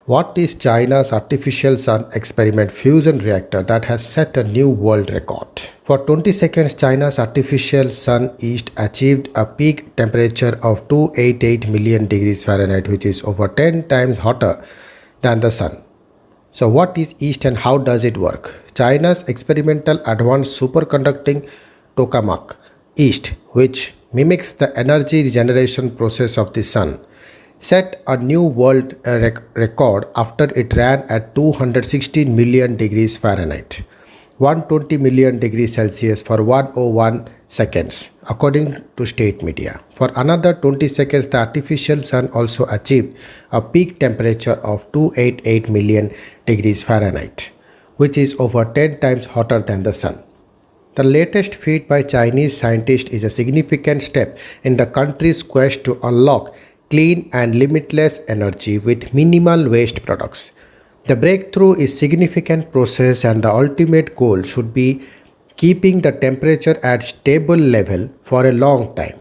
What is China's artificial sun experiment fusion reactor that has set a new world record? For 20 seconds, China's artificial sun east achieved a peak temperature of 288 million degrees Fahrenheit, which is over 10 times hotter than the sun. So, what is east and how does it work? China's experimental advanced superconducting tokamak east, which mimics the energy regeneration process of the sun, set a new world record after it ran at 216 million degrees Fahrenheit, 120 million degrees Celsius for 101 seconds, according to state media. For another 20 seconds, the artificial sun also achieved a peak temperature of 288 million degrees Fahrenheit, which is over 10 times hotter than the sun. The latest feat by Chinese scientists is a significant step in the country's quest to unlock clean and limitless energy with minimal waste products. The breakthrough is significant process and the ultimate goal should be keeping the temperature at stable level for a long time.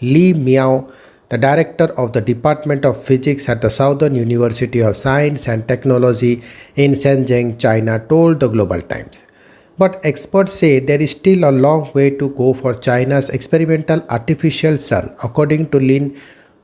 Li Miao, the director of the Department of Physics at the Southern University of Science and Technology in Shenzhen, China, told the Global Times. But experts say there is still a long way to go for China's experimental artificial sun, according to Lin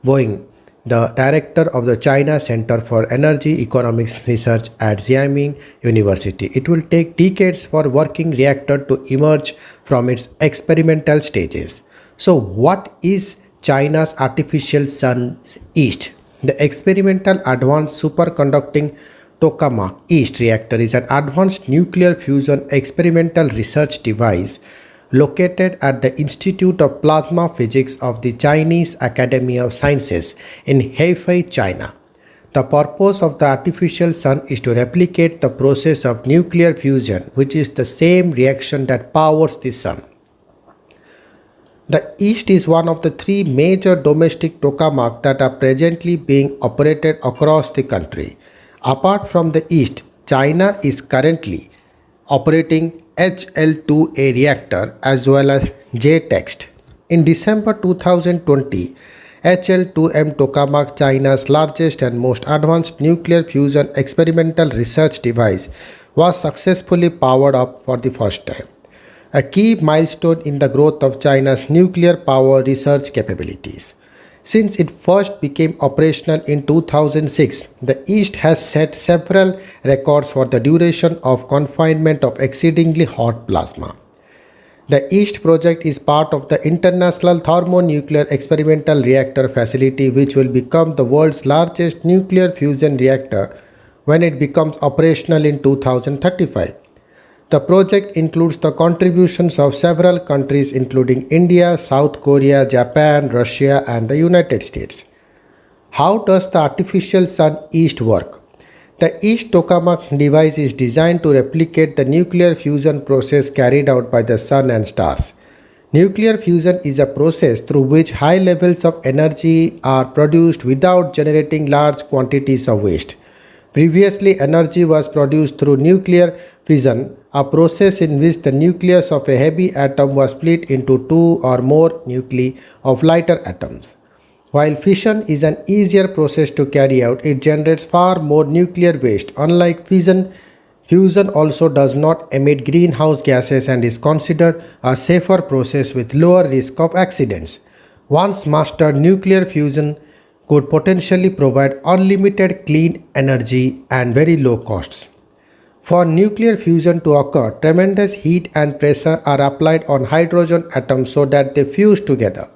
Boeing, the director of the China Center for Energy Economics Research at Xiamen University. It will take decades for working reactor to emerge from its experimental stages. So, what is China's artificial sun east? The experimental advanced superconducting tokamak east reactor is an advanced nuclear fusion experimental research device located at the Institute of Plasma Physics of the Chinese Academy of Sciences in Hefei, China. The purpose of the artificial sun is to replicate the process of nuclear fusion, which is the same reaction that powers the sun. The East is one of the three major domestic tokamak that are presently being operated across the country. Apart from the East, China is currently operating HL2A reactor as well as JTEXT. In December 2020, HL2M tokamak, China's largest and most advanced nuclear fusion experimental research device, was successfully powered up for the first time, a key milestone in the growth of China's nuclear power research capabilities. Since it first became operational in 2006, the East has set several records for the duration of confinement of exceedingly hot plasma. The East project is part of the International Thermonuclear Experimental Reactor Facility, which will become the world's largest nuclear fusion reactor when it becomes operational in 2035. The project includes the contributions of several countries including India, South Korea, Japan, Russia, and the United States. How does the artificial sun East work? The East tokamak device is designed to replicate the nuclear fusion process carried out by the sun and stars. Nuclear fusion is a process through which high levels of energy are produced without generating large quantities of waste. Previously, energy was produced through nuclear fission, a process in which the nucleus of a heavy atom was split into two or more nuclei of lighter atoms. While fission is an easier process to carry out, it generates far more nuclear waste. Unlike fission, fusion also does not emit greenhouse gases and is considered a safer process with lower risk of accidents. Once mastered, nuclear fusion could potentially provide unlimited clean energy and very low costs. For nuclear fusion to occur, tremendous heat and pressure are applied on hydrogen atoms so that they fuse together.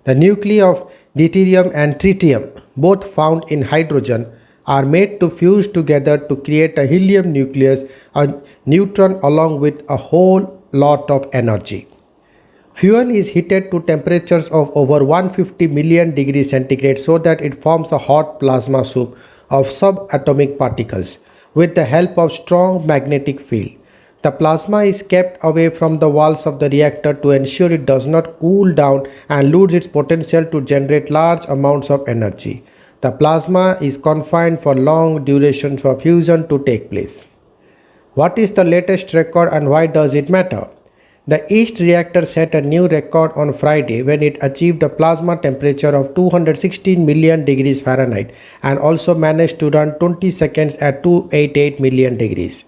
The nuclei of deuterium and tritium, both found in hydrogen, are made to fuse together to create a helium nucleus, a neutron along with a whole lot of energy. Fuel is heated to temperatures of over 150 million degrees centigrade so that it forms a hot plasma soup of subatomic particles with the help of strong magnetic field. The plasma is kept away from the walls of the reactor to ensure it does not cool down and lose its potential to generate large amounts of energy. The plasma is confined for long durations for fusion to take place. What is the latest record and why does it matter? The East reactor set a new record on Friday when it achieved a plasma temperature of 216 million degrees Fahrenheit and also managed to run 20 seconds at 288 million degrees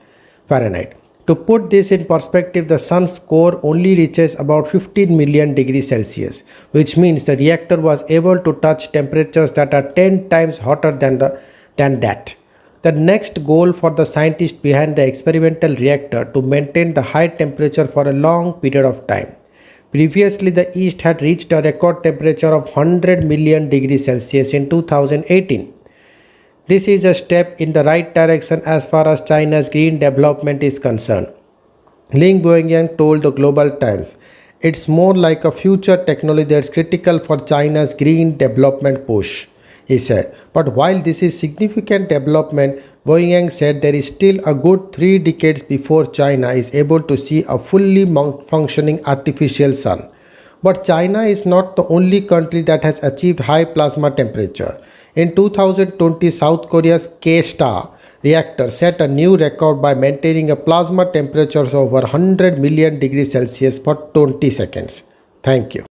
Fahrenheit. To put this in perspective, the sun's core only reaches about 15 million degrees Celsius, which means the reactor was able to touch temperatures that are 10 times hotter than that. The next goal for the scientists behind the experimental reactor to maintain the high temperature for a long period of time. Previously, the East had reached a record temperature of 100 million degrees Celsius in 2018. This is a step in the right direction as far as China's green development is concerned. Ling Guoyang told the Global Times, "It's more like a future technology that's critical for China's green development push," he said. But while this is significant development, Guoyang said there is still a good 3 decades before China is able to see a fully functioning artificial sun. But China is not the only country that has achieved high plasma temperature. In 2020, South Korea's K-Star reactor set a new record by maintaining a plasma temperature of over 100 million degrees Celsius for 20 seconds. Thank you.